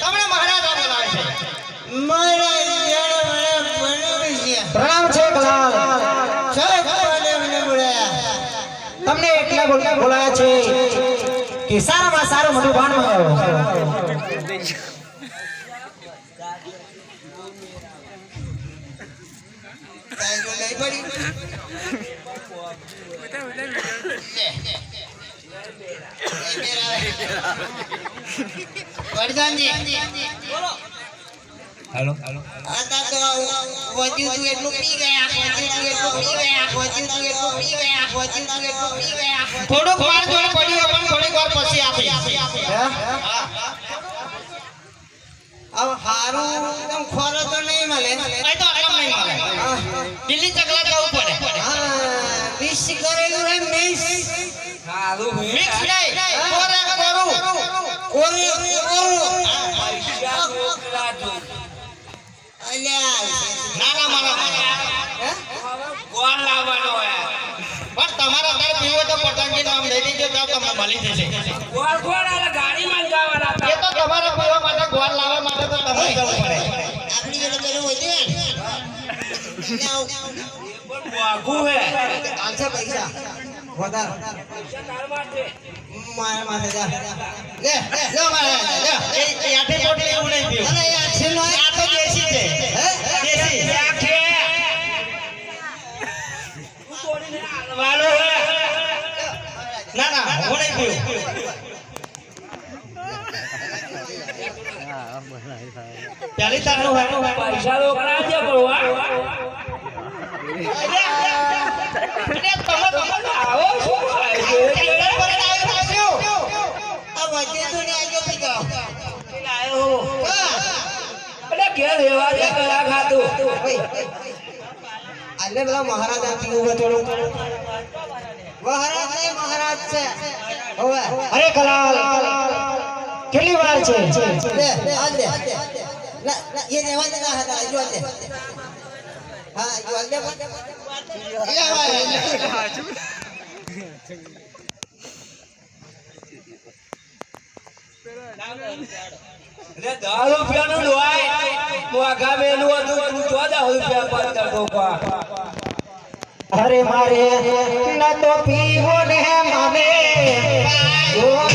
તમને મહારાજ બોલાવે છે પ્રણામ છે કલાલ તમને એટલા બોલાયા છે કે સારામાં સારું મોટું ભાન મળ્યો હેલો હેલો आता तो वजू तू એટલું પી ગયા થોડુંક વાર જોડે પડ્યું પણ થોડીક વાર પછી આપી अब हारू एकदम खोरो तो नहीं મળે એ તો આરામ નહીં મળે દિલ્હી ચકલા જવું પડે મિક્સ કરેલું હે મિક્સ હારું મિક્સ નહીં કોરે કોરું કોરું પૈસા મોકલા દો અલ્યા ના ના મારા ગોળ લાવવાનો હે પણ તમારા અંદર પીવો તો પતંગી નામ દઈ દીજો તો તમને મળી જશે ગોળ ગોળ આલે ગાડીમાં જ ગાવાના એ તો તમારા પીવા માટે ગોળ લાવવા માટે તો તમારે જવું પડે આપણી જોડે પેલું હોય ને પણ વાઘું હે આલસે પૈસા વધાર મારા માથે જા લે લે મારા લે એ યાઠી પોટલી એવું નહીં પીવું અરે યાર છેલો આ તો દેશી છે હે દેશી આખે તું તોડીને આલવાનો હે ના ના હું નહીં પીવું પહેલી તારનું હોય પૈસા તો કરાવજે ભરવા આવો શું થાય છે આ વજે તો ને આજો પીતો લાયો અરે ઘેર રહેવા દે કયા ખાતું આલે પેલા મહારાજ આ પીવું થોડું મહારાજ નહીં મહારાજ છે હવે અરે કલાલ કેટલી વાર છે લે આ દે ના ये देवा देगा હતા જો દે હા જો દે અરે 10 રૂપિયાનું લોય મોઘા મેલું હતું તું 14 રૂપિયા પર ટોકા અરે મારે ન તો પીવો ને માને ઓ